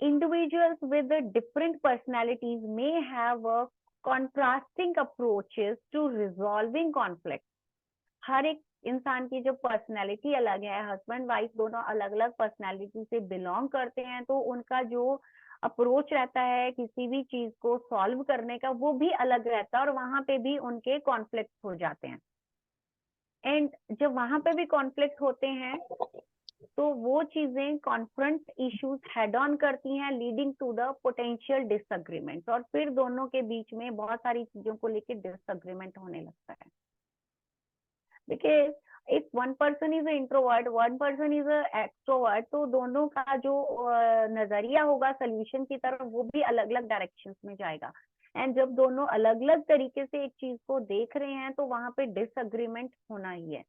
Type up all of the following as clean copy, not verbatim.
individuals with the different personalities may have a contrasting approaches to resolving conflict. हर एक इंसान की जो personality अलग है, हस्बैंड वाइफ दोनों अलग अलग पर्सनैलिटी से बिलोंग करते हैं, तो उनका जो अप्रोच रहता है किसी भी चीज को सॉल्व करने का वो भी अलग रहता है, और वहां पे भी उनके कॉन्फ्लिक्ट हो जाते हैं। एंड जब वहां पे भी कॉन्फ्लिक्ट होते हैं तो वो चीजें कॉन्फ्रंट इश्यूज हेड ऑन करती हैं, leading to the potential disagreement, और फिर दोनों के बीच में बहुत सारी चीजों को लेकर डिसएग्रीमेंट होने लगता है। Because if one person is introvert, one person is extrovert, तो दोनों का जो नजरिया होगा सोल्यूशन की तरफ वो भी अलग अलग डायरेक्शंस में जाएगा। एंड जब दोनों अलग अलग तरीके से एक चीज को देख रहे हैं तो वहां पे डिसएग्रीमेंट होना ही है।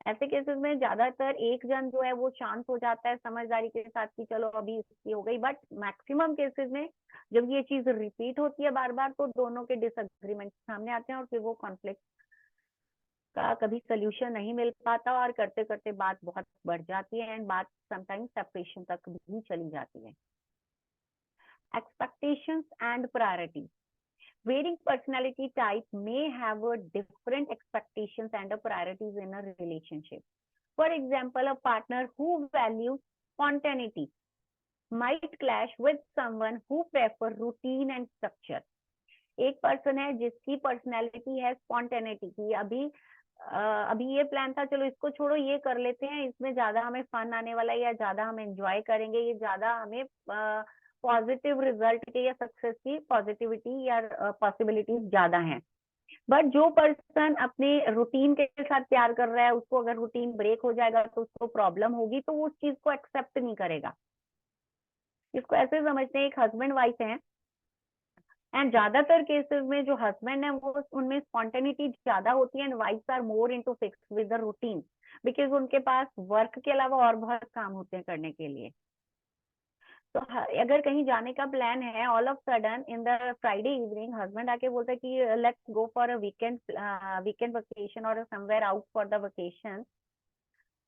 ऐसे केसेस में ज्यादातर एक जन जो है वो शांत हो जाता है समझदारी के साथ कि चलो अभी इसकी हो गई, बट मैक्सिमम केसेस में जब ये चीज रिपीट होती है बार बार तो दोनों के डिसएग्रीमेंट सामने आते हैं और फिर वो कॉन्फ्लिक्ट का कभी सोल्यूशन नहीं मिल पाता, और करते करते बात बहुत बढ़ जाती है एंड बात समटाइम्स सेपरेशन तक भी चली जाती है। Expectations and priorities. Varying personality type may have a different expectations and priorities in a relationship. For example, a partner who values spontaneity might clash with someone who prefer routine and structure. एक person है जिसकी personality है spontaneity की, अभी ये plan था, चलो इसको छोड़ो ये कर लेते हैं, इसमें ज्यादा हमें फन आने वाला है या ज्यादा हम एंजॉय करेंगे, ये ज्यादा हमें पॉजिटिव रिजल्ट के या सक्सेस की पॉजिटिविटी या पॉसिबिलिटीज ज्यादा हैं। बट जो पर्सन अपने रूटीन के साथ प्यार कर रहा है, उसको अगर रूटीन ब्रेक हो जाएगा तो उसको प्रॉब्लम होगी, तो वो उस चीज को एक्सेप्ट नहीं करेगा। इसको ऐसे समझते हैं एक हस्बैंड वाइफ है एंड ज्यादातर केसेस में जो हस्बैंड है वो उनमें स्पॉन्टेनिटी ज्यादा होती है and wives are more into fix with the routine, because उनके पास वर्क के अलावा और बहुत काम होते हैं करने के लिए। तो अगर कहीं जाने का प्लान है, all of sudden in the Friday evening husband आके बोलता है कि let's go for a weekend vacation और somewhere out for the vacation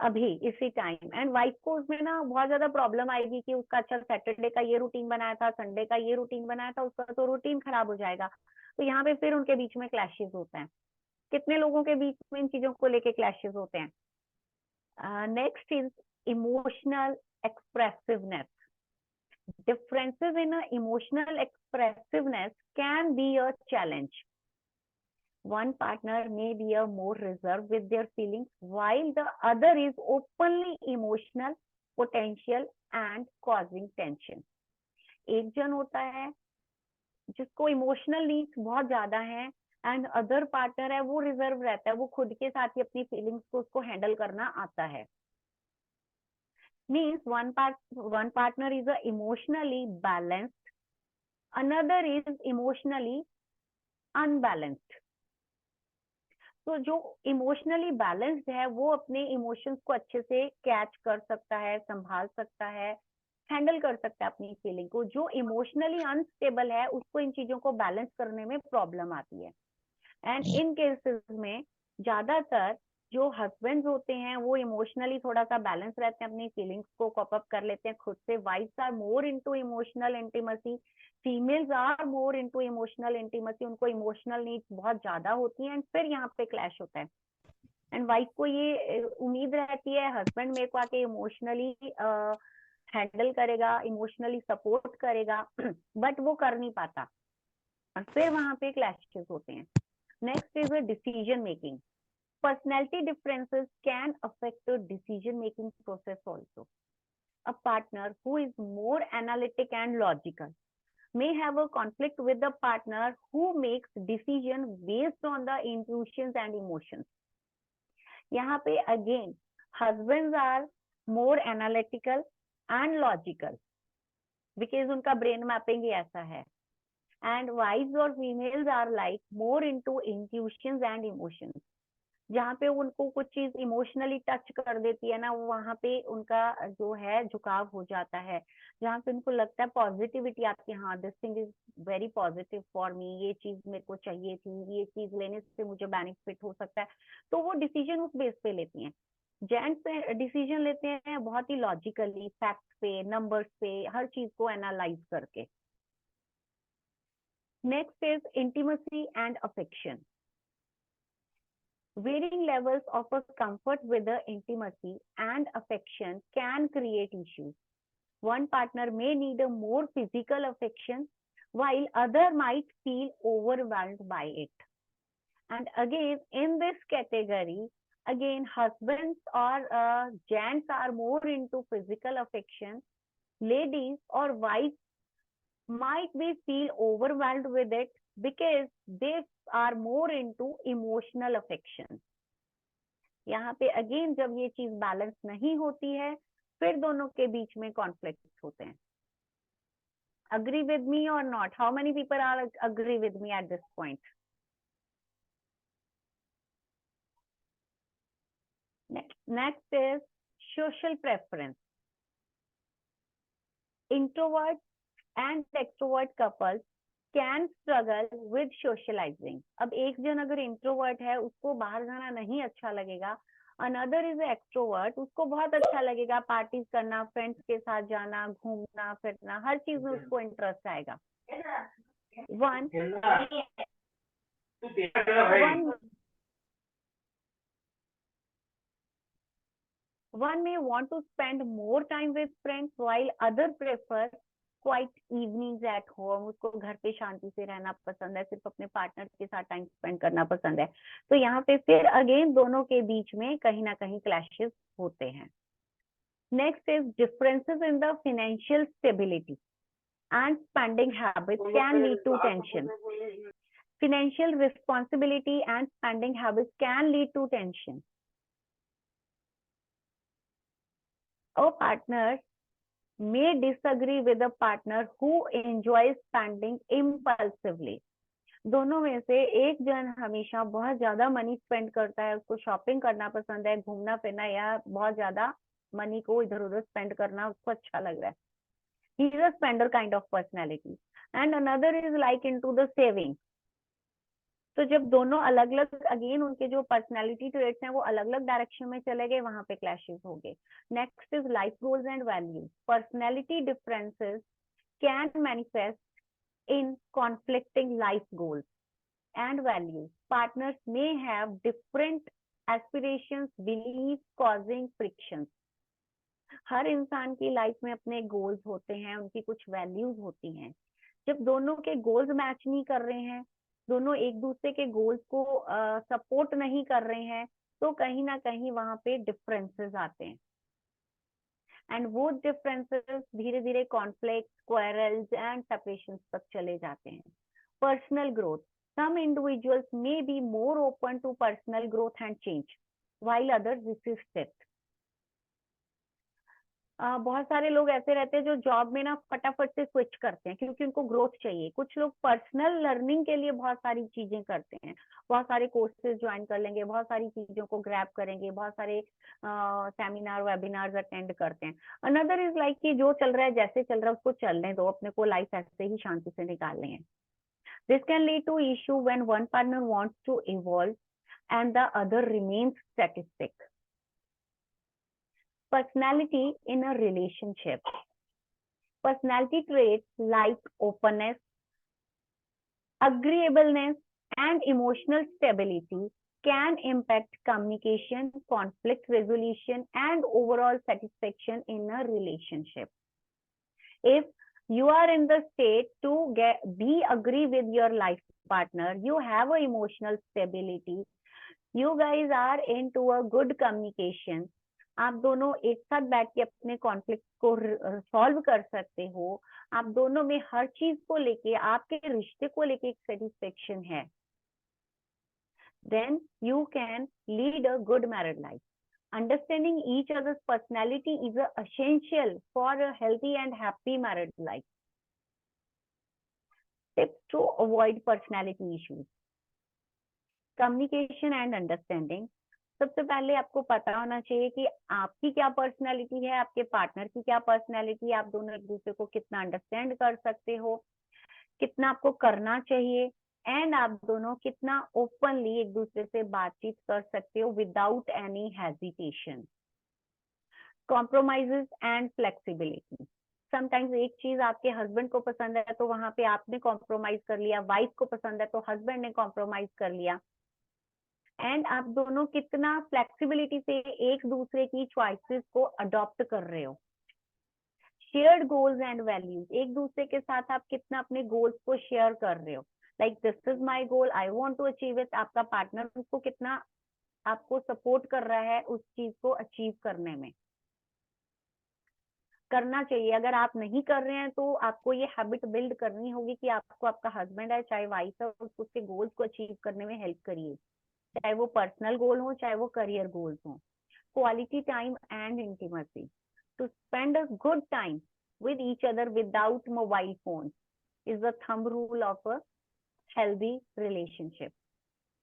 अभी इसी टाइम, एंड वाइफ को उसमें ना बहुत ज्यादा प्रॉब्लम आएगी कि उसका अच्छा सैटरडे का ये रूटीन बनाया था, संडे का ये रूटीन बनाया था, उसका तो रूटीन खराब हो जाएगा। तो यहाँ पे फिर उनके बीच में क्लैशेस होते हैं। कितने लोगों के बीच में इन चीजों को लेके क्लैशेस होते हैं। Next is emotional expressiveness. Differences in emotional expressiveness can be a challenge. One partner may be more reserved with their feelings, while the other is openly emotional, potential and causing tension. एक जन होता है जिसको emotional needs बहुत ज्यादा है and other partner है वो रिजर्व रहता है, वो खुद के साथ ही अपनी फीलिंग्स को उसको हैंडल करना आता है। Means one partner is emotionally balanced, another is emotionally unbalanced. तो जो इमोशनली बैलेंस्ड है वो अपने इमोशंस को अच्छे से कैच कर सकता है, संभाल सकता है, हैंडल कर सकता है अपनी फीलिंग को। जो इमोशनली अनस्टेबल है उसको इन चीजों को बैलेंस करने में प्रॉब्लम आती है। एंड इन केसेस में ज्यादातर जो हस्बैंड्स होते हैं वो इमोशनली थोड़ा सा बैलेंस रहते हैं, अपनी फीलिंग्स को कॉप अप कर लेते हैं खुद से। Wives are more into emotional intimacy, females are more into emotional intimacy, उनको इमोशनल नीड्स बहुत ज्यादा होती हैं एंड फिर यहाँ पे क्लैश होता है। एंड वाइफ को ये उम्मीद रहती है हस्बैंड मेरे को आके इमोशनली हैंडल करेगा, इमोशनली सपोर्ट करेगा, बट वो कर नहीं पाता और फिर वहां पे क्लैशेस होते हैं। Next is a decision making. Personality differences can affect the decision-making process also. A partner who is more analytic and logical may have a conflict with the partner who makes decision based on the intuitions and emotions. यहाँ पे again husbands are more analytical and logical because उनका brain mapping ही ऐसा है, and wives or females are like more into intuitions and emotions. जहाँ पे उनको कुछ चीज इमोशनली टच कर देती है ना, वो वहां पे उनका जो है झुकाव हो जाता है। जहाँ पे उनको लगता है पॉजिटिविटी आती है, हाँ this thing is very positive for me, ये चीज मेरे को चाहिए थी, ये चीज लेने से मुझे बेनिफिट हो सकता है, तो वो डिसीजन उस बेस पे लेती हैं। जेंट्स डिसीजन लेते हैं बहुत ही लॉजिकली, फैक्ट पे, नंबर्स पे, हर चीज को एनालाइज करके। Next is intimacy and affection. Varying levels of a comfort with the intimacy and affection can create issues. One partner may need a more physical affection, while other might feel overwhelmed by it. And again, in this category, again, husbands or gents are more into physical affection. Ladies or wives might be feel overwhelmed with it because they are more into emotional affection. यहाँ पे again जब ये चीज balance नहीं होती है, फिर दोनों के बीच में कॉन्फ्लिक्ट होते हैं। अग्री विद मी और not? How many people are agree with me at this point? Next is social preference. Introvert and extrovert couples can struggle with socializing. अब एक जन अगर इंट्रोवर्ट है, उसको बाहर जाना नहीं अच्छा लगेगा, अनदर इज एक्सट्रोवर्ट, उसको बहुत अच्छा लगेगा पार्टीज करना, फ्रेंड्स के साथ जाना, घूमना फिरना, हर चीज में उसको इंटरेस्ट आएगा। One may want to spend more time with friends while other prefer quiet evenings at home. उसको घर पे शांति से रहना पसंद है, सिर्फ अपने पार्टनर के साथ टाइम स्पेंड करना पसंद है। तो यहाँ पे फिर अगेन दोनों के बीच में कहीं ना कहीं क्लैशेस होते हैं। Next is differences in the financial stability and spending habits can lead to tension. Financial responsibility and spending habits can lead to tension. A partner may disagree with a partner who enjoys spending impulsively. दोनों में से एक जन हमेशा बहुत ज्यादा money spend करता है, उसको शॉपिंग करना पसंद है, घूमना फिरना या बहुत ज्यादा मनी को इधर उधर स्पेंड करना उसको अच्छा लग रहा है। He is a spender kind of personality. And another is like into the saving. तो जब दोनों अलग अलग अगेन उनके जो पर्सनैलिटी ट्रेट्स हैं वो अलग अलग डायरेक्शन में चले गए, वहां पे क्लैशेस हो गए। Next is life goals and values. Personality differences can manifest in conflicting life goals and values. Partners may have different aspirations, beliefs, causing frictions. हर इंसान की लाइफ में अपने गोल्स होते हैं, उनकी कुछ वैल्यूज होती हैं। जब दोनों के गोल्स मैच नहीं कर रहे हैं, दोनों एक दूसरे के गोल्स को सपोर्ट नहीं कर रहे हैं, तो कहीं ना कहीं वहां पे डिफरेंसेस आते हैं। एंड वो डिफरेंसेस धीरे धीरे कॉन्फ्लिक्ट, क्वेरल्स एंड सेपरेशंस तक चले जाते हैं। Personal growth. Some individuals may be more open to personal growth and change while others resist it. बहुत सारे लोग ऐसे रहते हैं जो जॉब में ना फटाफट से स्विच करते हैं क्योंकि उनको ग्रोथ चाहिए। कुछ लोग पर्सनल लर्निंग के लिए बहुत सारी चीजें करते हैं, बहुत सारे कोर्सेज ज्वाइन कर लेंगे, बहुत सारी चीजों को ग्रैब करेंगे, बहुत सारे सेमिनार वेबिनार्स अटेंड करते हैं। अनदर इज लाइक कि जो चल रहा है जैसे चल रहा है उसको चलने दो, अपने को लाइफ ऐसे ही शांति से निकालनी है। This can lead to issue when one partner wants to evolve and the other remains statistic. Personality in a relationship. Personality traits like openness, agreeableness, and emotional stability can impact communication, conflict resolution, and overall satisfaction in a relationship. If you are in the state to agree with your life partner, you have a emotional stability, you guys are into a good communication, आप दोनों एक साथ बैठ के अपने conflict को solve कर सकते हो, आप दोनों में हर चीज को लेके, आपके रिश्ते को लेके एक सेटिस्फेक्शन है, then you can lead a good married life. Understanding each other's personality is essential for a healthy and happy married life. Tips to avoid personality issues. Communication and understanding. सबसे पहले आपको पता होना चाहिए कि आपकी क्या पर्सनैलिटी है, आपके पार्टनर की क्या पर्सनैलिटी है, आप दोनों एक दूसरे को कितना अंडरस्टैंड कर सकते हो, कितना आपको करना चाहिए, एंड आप दोनों कितना ओपनली एक दूसरे से बातचीत कर सकते हो without any hesitation. Compromises and flexibility. Sometimes एक चीज आपके हस्बैंड को पसंद है तो वहां पे आपने कॉम्प्रोमाइज कर लिया, वाइफ को पसंद है तो हस्बैंड ने कॉम्प्रोमाइज कर लिया. एंड आप दोनों कितना फ्लेक्सिबिलिटी से एक दूसरे की चॉइसेस को अडॉप्ट कर रहे हो. Shared goals and values. एक दूसरे के साथ आप कितना अपने गोल्स को शेयर कर रहे हो. Like this is my goal, I want to achieve it. आपका पार्टनर उसको कितना आपको सपोर्ट कर रहा है उस चीज को अचीव करने में. करना चाहिए. अगर आप नहीं कर रहे हैं तो आपको ये हैबिट बिल्ड करनी होगी कि आपको आपका हस्बैंड है चाहे वाइफ है उसको उसके गोल्स को अचीव करने में हेल्प करिए, चाहे वो पर्सनल गोल हो चाहे वो करियर गोल्स हो. Quality time and intimacy. To spend a good time with each other without mobile phones is the thumb rule of a healthy relationship.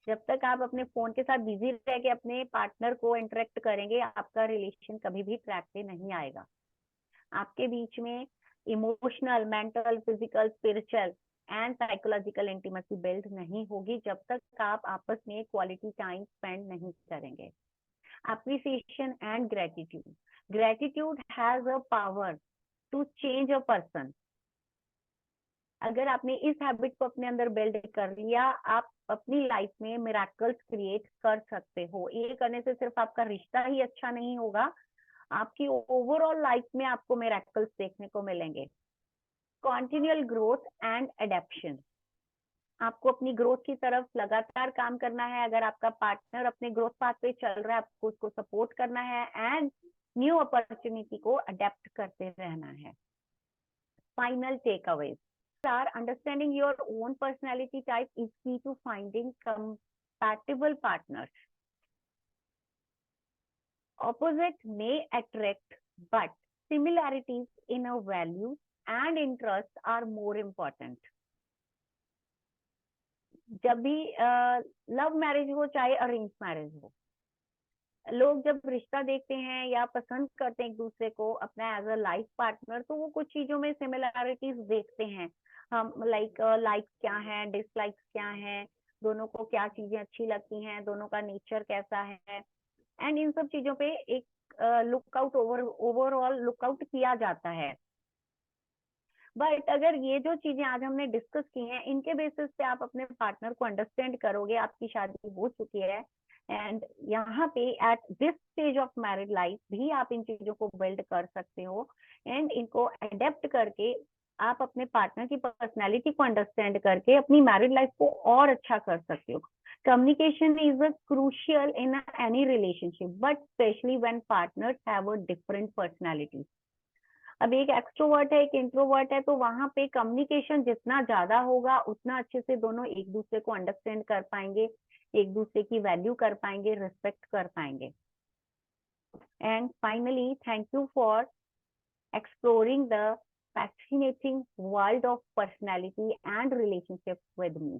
जब तक आप अपने फोन के साथ बिजी रह के अपने पार्टनर को इंटरेक्ट करेंगे आपका रिलेशन कभी भी ट्रैक पे नहीं आएगा. आपके बीच में emotional, mental, physical, spiritual and psychological intimacy build नहीं होगी जब तक आप आपस में क्वालिटी टाइम स्पेंड नहीं करेंगे. Appreciation and gratitude. Gratitude has a power to change a person. अगर आपने इस हैबिट को अपने अंदर बिल्ड कर लिया आप अपनी लाइफ में मिराकल्स क्रिएट कर सकते हो. ये करने से सिर्फ आपका रिश्ता ही अच्छा नहीं होगा, आपकी ओवरऑल लाइफ में आपको मिराकल्स देखने को मिलेंगे. Continual growth and adaptation. आपको अपनी ग्रोथ की तरफ लगातार काम करना है. अगर आपका पार्टनर अपने ग्रोथ पाथ पे चल रहा है आपको उसको सपोर्ट करना है एंड न्यू अपॉर्चुनिटी को अडेप्ट करते रहना है. Final takeaways are understanding your own personality type is key to finding compatible partners. Opposite may attract, but similarities in our values and interests are more important. जब भी love marriage हो चाहे arrange marriage हो, लोग जब रिश्ता देखते हैं या पसंद करते हैं एक दूसरे को अपना एज अ लाइफ पार्टनर तो वो कुछ चीजों में सिमिलैरिटीज देखते हैं. हम लाइक्स क्या है, डिसलाइक्स क्या है, दोनों को क्या चीजें अच्छी लगती हैं, दोनों का नेचर कैसा है, एंड इन सब चीजों पे एक लुकआउट ओवरऑल लुकआउट किया जाता है. बट अगर ये जो चीजें आज हमने डिस्कस की हैं इनके बेसिस पे आप अपने पार्टनर को अंडरस्टैंड करोगे. आपकी शादी हो चुकी है एंड यहाँ पे at this stage of married life भी आप इन चीजों को बिल्ड कर सकते हो एंड इनको अडेप्ट करके आप अपने पार्टनर की पर्सनैलिटी को अंडरस्टैंड करके अपनी मैरिड लाइफ को और अच्छा कर सकते हो. Communication is a crucial in any relationship but specially when partners have a different personality. अब एक एक्सट्रोवर्ट है एक इंट्रोवर्ट है तो वहां पे कम्युनिकेशन जितना ज्यादा होगा उतना अच्छे से दोनों एक दूसरे को अंडरस्टैंड कर पाएंगे, एक दूसरे की वैल्यू कर पाएंगे, रिस्पेक्ट कर पाएंगे. And finally thank you for exploring the fascinating world of personality and relationship with me.